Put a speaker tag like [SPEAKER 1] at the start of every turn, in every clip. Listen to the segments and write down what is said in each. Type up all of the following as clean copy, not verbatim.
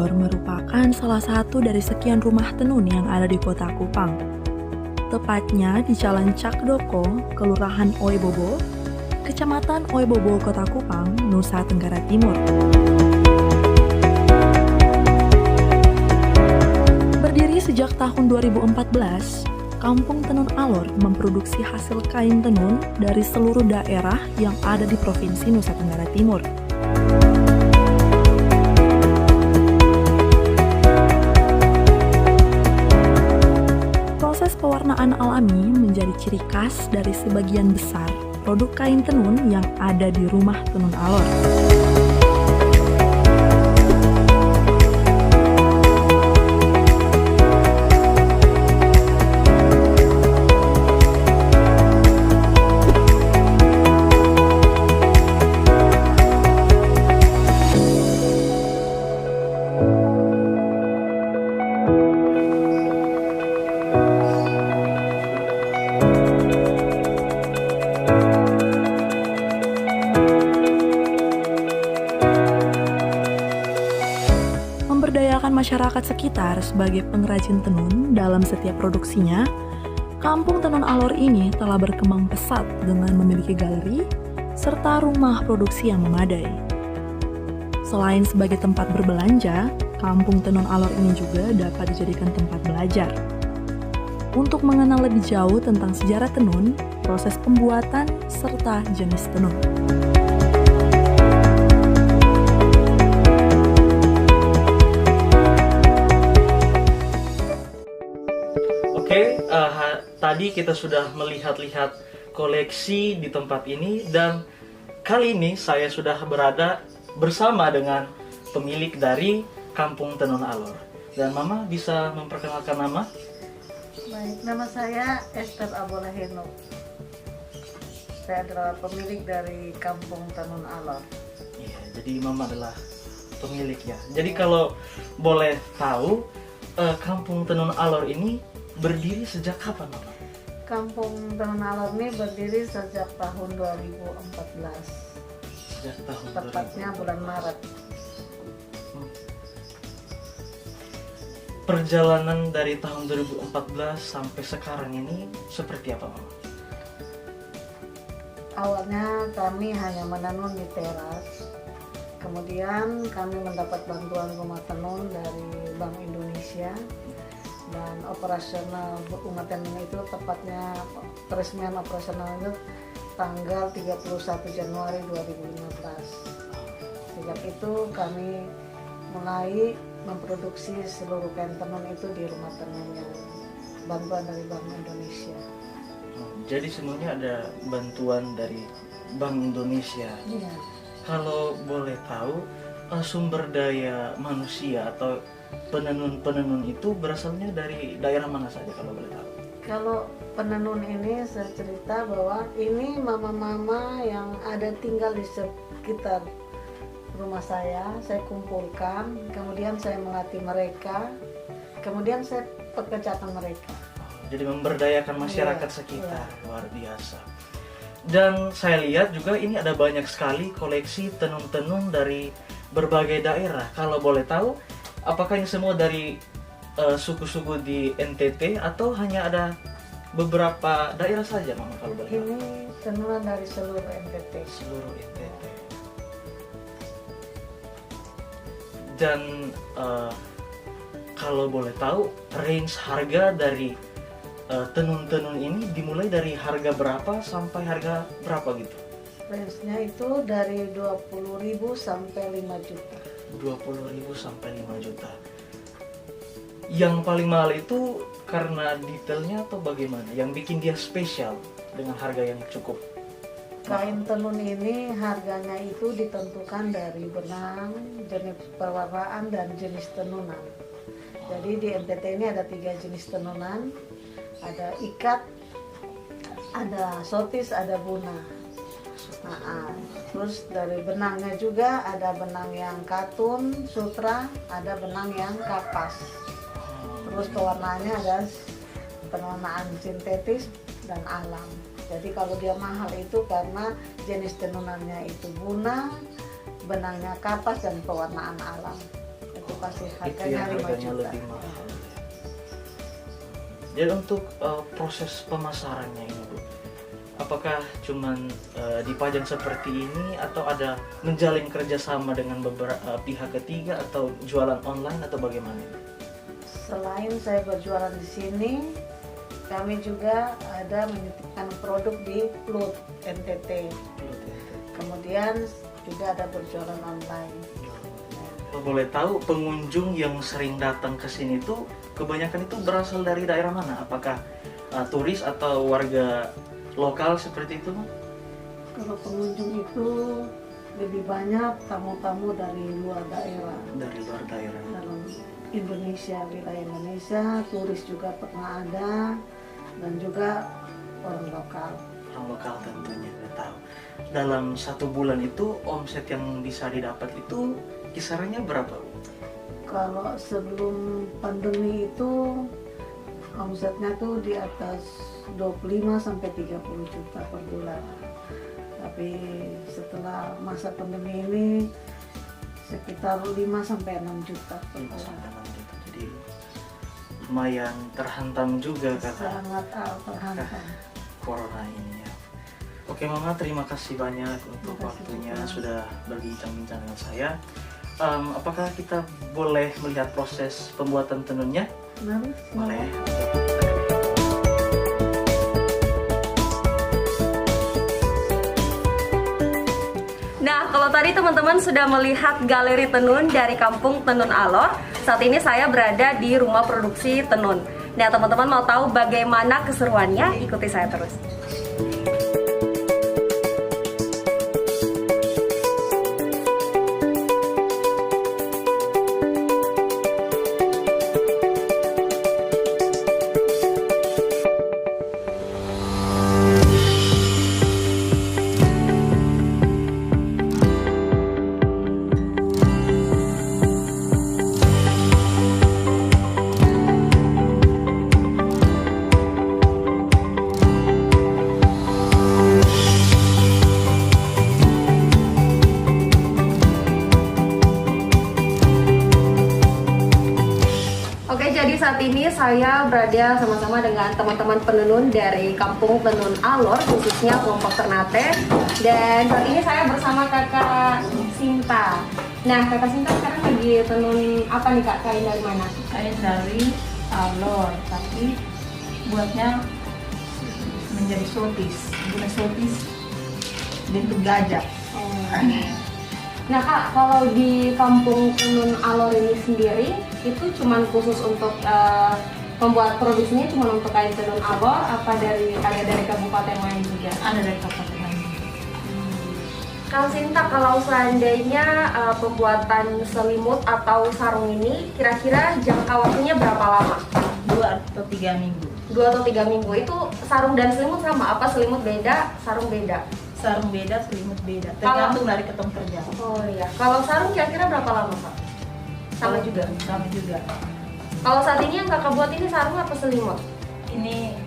[SPEAKER 1] Alor merupakan salah satu dari sekian rumah tenun yang ada di kota Kupang. Tepatnya di Jalan Cakdoko, Kelurahan Oebobo, Kecamatan Oebobo, Kota Kupang, Nusa Tenggara Timur. Berdiri sejak tahun 2014, Kampung Tenun Alor memproduksi hasil kain tenun dari seluruh daerah yang ada di Provinsi Nusa Tenggara Timur. Proses pewarnaan alami menjadi ciri khas dari sebagian besar produk kain tenun yang ada di Rumah Tenun Alor. Memberdayakan masyarakat sekitar sebagai pengrajin tenun dalam setiap produksinya, Kampung Tenun Alor ini telah berkembang pesat dengan memiliki galeri serta rumah produksi yang memadai. Selain sebagai tempat berbelanja, Kampung Tenun Alor ini juga dapat dijadikan tempat belajar. Untuk mengenal lebih jauh tentang sejarah tenun, proses pembuatan, serta jenis tenun.
[SPEAKER 2] Tadi kita sudah melihat-lihat koleksi di tempat ini, dan kali ini saya sudah berada bersama dengan pemilik dari Kampung Tenun Alor. Dan Mama bisa memperkenalkan nama?
[SPEAKER 3] Baik, nama saya Esther Abolaheno. Saya adalah pemilik dari Kampung Tenun Alor.
[SPEAKER 2] Iya, jadi Mama adalah pemilik ya. Jadi kalau boleh tahu, Kampung Tenun Alor ini berdiri sejak kapan, Mama?
[SPEAKER 3] Kampung Tenun Alor ini berdiri sejak tahun 2014.
[SPEAKER 2] Sejak tahun
[SPEAKER 3] Tepatnya bulan Maret.
[SPEAKER 2] Perjalanan dari tahun 2014 sampai sekarang ini seperti apa, Mama?
[SPEAKER 3] Awalnya kami hanya menenun di teras. Kemudian kami mendapat bantuan rumah tenun dari Bank Indonesia. Dan operasional rumah tenun itu tepatnya peresmian operasional itu tanggal 31 Januari 2015. Sejak itu kami mulai memproduksi seluruh kain tenun itu di rumah tenunnya, bantuan dari Bank Indonesia.
[SPEAKER 2] Jadi semuanya ada bantuan dari Bank Indonesia.
[SPEAKER 3] Iya.
[SPEAKER 2] Kalau boleh tahu, sumber daya manusia atau penenun itu berasalnya dari daerah mana saja kalau boleh tahu?
[SPEAKER 3] Kalau penenun ini saya cerita bahwa ini mama-mama yang ada tinggal di sekitar rumah saya kumpulkan, kemudian saya melatih mereka, kemudian saya pekerjakan mereka.
[SPEAKER 2] Jadi memberdayakan masyarakat
[SPEAKER 3] Iya,
[SPEAKER 2] sekitar,
[SPEAKER 3] iya.
[SPEAKER 2] luar biasa. Dan saya lihat juga ini ada banyak sekali koleksi tenun-tenun dari berbagai daerah. Kalau boleh tahu, apakah ini semua dari suku-suku di NTT atau hanya ada beberapa daerah saja, Mama, kalau boleh tahu?
[SPEAKER 3] Ini tenunan dari seluruh NTT.
[SPEAKER 2] Seluruh NTT. Dan kalau boleh tahu, range harga dari tenun-tenun ini dimulai dari harga berapa sampai harga berapa gitu?
[SPEAKER 3] Range-nya itu dari 20.000 sampai 5 juta.
[SPEAKER 2] 20.000 sampai 5 juta. Yang paling mahal itu karena detailnya atau bagaimana? Yang bikin dia spesial dengan harga yang cukup?
[SPEAKER 3] Kain tenun ini harganya itu ditentukan dari benang, jenis pewarnaan, dan jenis tenunan. Jadi di NTT ini ada 3 jenis tenunan. Ada ikat, ada sotis, ada buna. Terus dari benangnya juga ada benang yang katun, sutra, ada benang yang kapas. Terus pewarnaannya ada pewarnaan sintetis dan alam. Jadi kalau dia mahal itu karena jenis tenunannya itu buna, benangnya kapas, dan pewarnaan alam. Itu pasti
[SPEAKER 2] Itu
[SPEAKER 3] harganya
[SPEAKER 2] yang
[SPEAKER 3] 5
[SPEAKER 2] harganya
[SPEAKER 3] juta.
[SPEAKER 2] lebih mahal. Jadi untuk proses pemasarannya ini Bu, apakah cuman dipajang seperti ini atau ada menjalin kerjasama dengan beberapa pihak ketiga atau jualan online atau bagaimana?
[SPEAKER 3] Selain saya berjualan di sini, kami juga ada menitipkan produk di Plut NTT. Kemudian juga ada berjualan online.
[SPEAKER 2] Kalau boleh tahu, pengunjung yang sering datang ke sini tuh kebanyakan itu berasal dari daerah mana? Apakah turis atau warga lokal seperti itu?
[SPEAKER 3] Kalau pengunjung itu lebih banyak tamu-tamu dari luar daerah.
[SPEAKER 2] Dari luar daerah.
[SPEAKER 3] Dalam Indonesia, wilayah Indonesia, turis juga pernah ada, dan juga orang lokal.
[SPEAKER 2] Orang lokal tentunya, saya tahu. Dalam 1 bulan itu omset yang bisa didapat itu kisarannya berapa Bu?
[SPEAKER 3] Kalau sebelum pandemi itu omsetnya tuh di atas 25 sampai 30 juta per bulan. Tapi setelah masa pandemi ini sekitar 5 sampai 6 juta per
[SPEAKER 2] 5
[SPEAKER 3] bulan.
[SPEAKER 2] sampai 6 juta. Jadi lumayan terhantam juga karena
[SPEAKER 3] Sangat terhantam.
[SPEAKER 2] corona ini ya. Oke Mama, terima kasih banyak untuk
[SPEAKER 3] Terima kasih
[SPEAKER 2] waktunya
[SPEAKER 3] juga.
[SPEAKER 2] sudah berbincang-bincang dengan saya. Apakah kita boleh melihat proses pembuatan tenunnya?
[SPEAKER 3] Mari,
[SPEAKER 2] Boleh.
[SPEAKER 4] Nah, kalau tadi teman-teman sudah melihat galeri tenun dari Kampung Tenun Alor, saat ini saya berada di rumah produksi tenun. Nah, teman-teman mau tahu bagaimana keseruannya? Ikuti saya terus. Oke, jadi saat ini saya berada sama-sama dengan teman-teman penenun dari Kampung Tenun Alor, khususnya kelompok Ternate. Dan saat ini saya bersama Kakak Sinta. Nah, Kakak Sinta sekarang lagi tenun apa nih Kak? Kain dari mana?
[SPEAKER 5] Kain dari Alor, tapi buatnya menjadi sotis, bukan sotis bentuk gajah.
[SPEAKER 4] Nah Kak, kalau di Kampung Tenun Alor ini sendiri, itu cuman khusus untuk membuat produksinya cuma untuk kain tenun Alor, apa ada dari kabupaten lain juga?
[SPEAKER 5] Ada dari kabupaten lain.
[SPEAKER 4] Kang Sinta, kalau seandainya pembuatan selimut atau sarung ini, kira-kira jangka waktunya berapa lama?
[SPEAKER 5] 2 atau 3 minggu.
[SPEAKER 4] 2 atau 3 minggu. Itu sarung dan selimut sama? Apa selimut beda, sarung beda?
[SPEAKER 5] Sarung beda, selimut beda, tergantung dari ketong kerja.
[SPEAKER 4] Oh iya. Kalau sarung kira-kira berapa lama Kak? Sama juga?
[SPEAKER 5] Sama juga.
[SPEAKER 4] Kalau saat ini yang Kakak buat ini sarung apa selimut?
[SPEAKER 5] Ini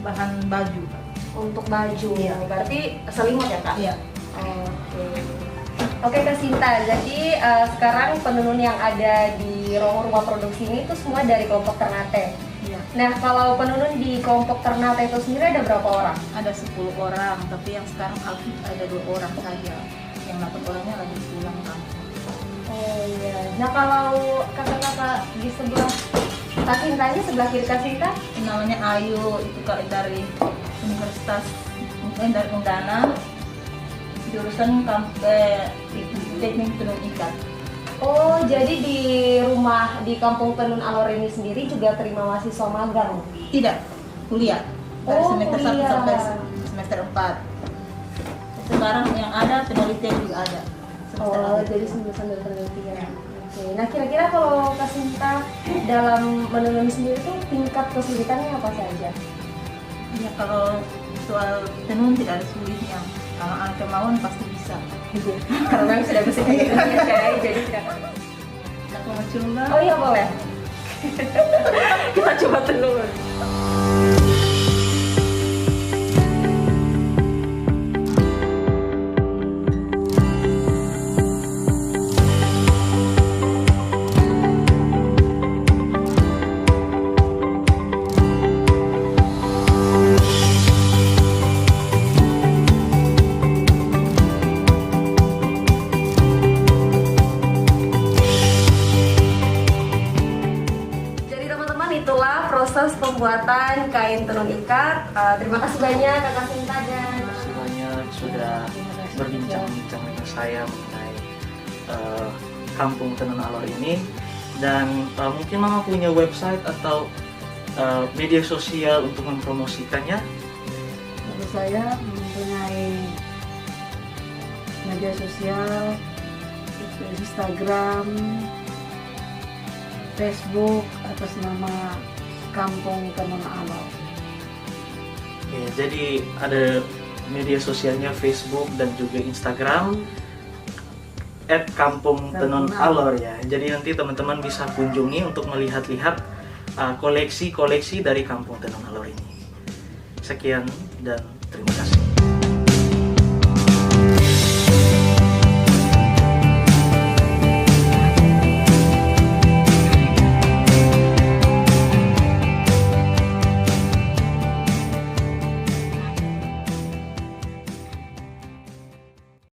[SPEAKER 5] bahan baju.
[SPEAKER 4] Untuk baju,
[SPEAKER 5] Iya.
[SPEAKER 4] berarti selimut ya Kak?
[SPEAKER 5] Iya.
[SPEAKER 4] Oke. Oke Kak Sinta, jadi sekarang penenun yang ada di rumah produksi ini itu semua dari kelompok Ternate.
[SPEAKER 5] Iya.
[SPEAKER 4] Nah, kalau penenun di kelompok Ternate itu sendiri ada berapa orang?
[SPEAKER 5] Ada 10 orang, tapi yang sekarang aktif ada 2 orang saja. Yang 8 orangnya lagi pulang kampung.
[SPEAKER 4] Oh iya. Nah, kalau kakak-kakak di sebelah Kak Sintanya, sebelah kiri Kak Sinta?
[SPEAKER 5] Namanya Ayu, itu kalau dari Universitas dari Undana, jurusan teknik tenun ikat.
[SPEAKER 4] Oh, jadi di rumah di Kampung Tenun Alor ini sendiri juga terima mahasiswa magang?
[SPEAKER 5] Tidak, kuliah. Dari
[SPEAKER 4] Oh,
[SPEAKER 5] semester 1
[SPEAKER 4] kuliah.
[SPEAKER 5] sampai semester 4. Sekarang yang ada penelitian juga ada. Semester
[SPEAKER 4] Oh,
[SPEAKER 5] akhir.
[SPEAKER 4] jadi sambil penelitian. Oke. Nah, kira-kira kalau Kak Sinta dalam menenun sendiri tuh tingkat kesulitannya apa saja?
[SPEAKER 5] Ya, kalau soal tenun tidak ada sulitnya. Kalau ada kemauan pasti bisa.
[SPEAKER 4] Karena memang sudah bisa Indonesia, jadi tidak.
[SPEAKER 5] Aku mau coba.
[SPEAKER 4] Oh iya boleh. Kita coba tenun. proses pembuatan kain tenun ikat. Terima kasih banyak Kakak Sinta dan
[SPEAKER 2] Terima kasih banyak sudah berbincang-bincang dengan saya mengenai Kampung Tenun Alor ini. Dan mungkin Mama punya website atau media sosial untuk mempromosikannya?
[SPEAKER 3] Tentu saya mempunyai media sosial, Instagram, Facebook atas nama Kampung Tenun Alor.
[SPEAKER 2] Ya, jadi ada media sosialnya Facebook dan juga Instagram @Kampung Tenun Alor ya. Jadi nanti teman-teman bisa kunjungi untuk melihat-lihat koleksi-koleksi dari Kampung Tenun Alor ini. Sekian dan terima kasih.